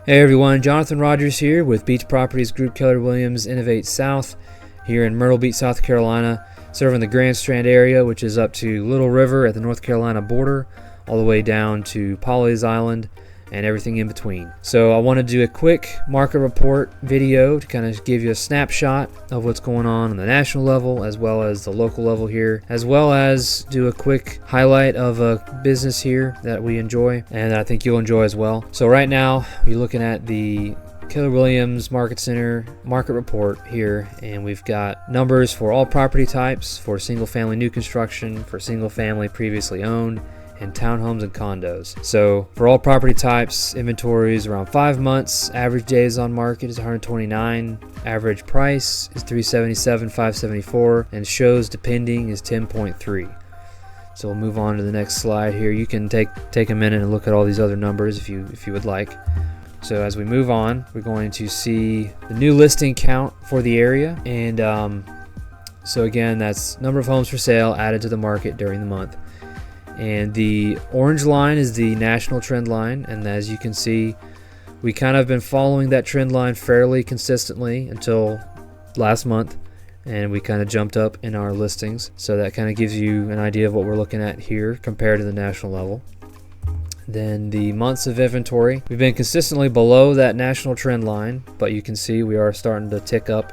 Hey everyone, Jonathan Rogers here with Beach Properties Group, Keller Williams Innovate South here in Myrtle Beach, South Carolina, serving the Grand Strand area, which is up to Little River at the North Carolina border, all the way down to Pawleys Island and everything in between. So I want to do a quick market report video to kind of give you a snapshot of what's going on the national level as well as the local level here, as well as do a quick highlight of a business here that we enjoy and that I think you'll enjoy as well. So right now you're looking at the Keller Williams Market Center market report here, and we've got numbers for all property types, for single family new construction, for single family previously owned, and townhomes and condos. So for all property types, inventory is around 5 months. Average days on market is 129. Average price is 377, 574, and shows depending is 10.3. So we'll move on to the next slide here. You can take a minute and look at all these other numbers if you would like. So as we move on, we're going to see the new listing count for the area, and so again, that's number of homes for sale added to the market during the month. And the orange line is the national trend line, and as you can see, we kind of been following that trend line fairly consistently until last month, and we kind of jumped up in our listings. So that kind of gives you an idea of what we're looking at here compared to the national level. Then the months of inventory, we've been consistently below that national trend line, but you can see we are starting to tick up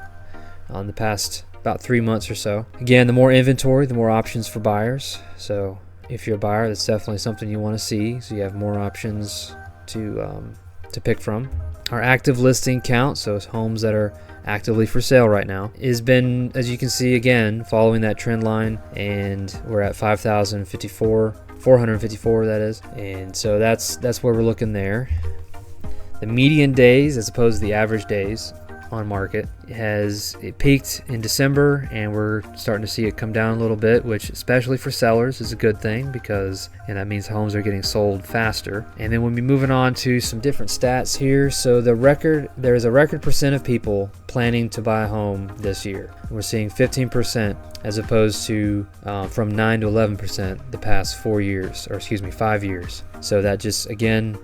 on the past about 3 months or so. Again, the more inventory, the more options for buyers. So if you're a buyer, that's definitely something you want to see, so you have more options to pick from. Our active listing count, so it's homes that are actively for sale right now, has been, as you can see, again following that trend line, and we're at 454 that is, and so that's where we're looking there. The median days as opposed to the average days on market it peaked in December, and we're starting to see it come down a little bit, which especially for sellers is a good thing, because that means homes are getting sold faster. And then we'll be moving on to some different stats here. So there is a record percent of people planning to buy a home this year. We're seeing 15% as opposed to from 9 to 11% the past 5 years. So that just again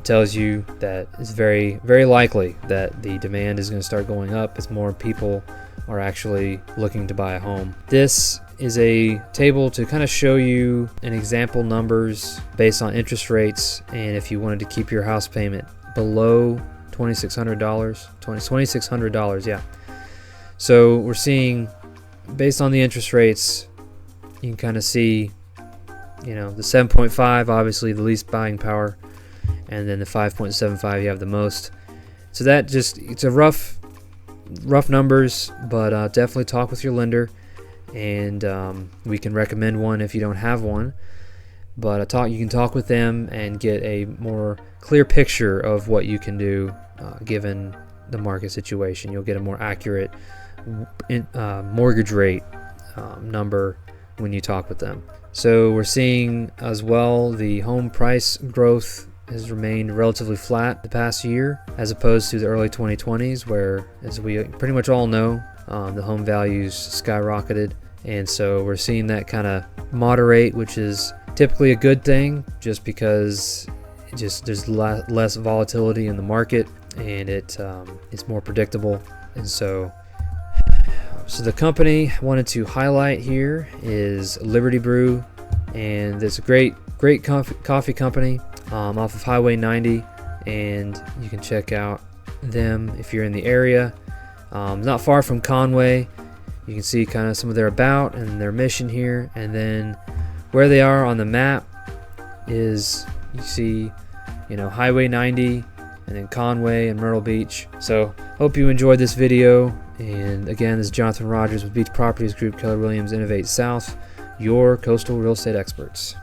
tells you that it's very, very likely that the demand is going to start going up as more people are actually looking to buy a home. This is a table to kind of show you an example numbers based on interest rates, and if you wanted to keep your house payment below $2,600, yeah. So we're seeing, based on the interest rates, you can kind of see, the 7.5, obviously the least buying power, and then the 5.75 you have the most. So that it's a rough numbers, but definitely talk with your lender, and we can recommend one if you don't have one. But you can talk with them and get a more clear picture of what you can do given the market situation. You'll get a more accurate mortgage rate number when you talk with them. So we're seeing as well the home price growth has remained relatively flat the past year, as opposed to the early 2020s, where, as we pretty much all know, the home values skyrocketed, and so we're seeing that kind of moderate, which is typically a good thing, just because there's less volatility in the market, and it's more predictable. And so the company I wanted to highlight here is Liberty Brew, and it's a great coffee company off of Highway 90, and you can check out them if you're in the area. Not far from Conway. You can see kind of some of their about and their mission here, and then where they are on the map is, you see, Highway 90 and then Conway and Myrtle Beach. So hope you enjoyed this video, and again, this is Jonathan Rogers with Beach Properties Group, Keller Williams Innovate South, your coastal real estate experts.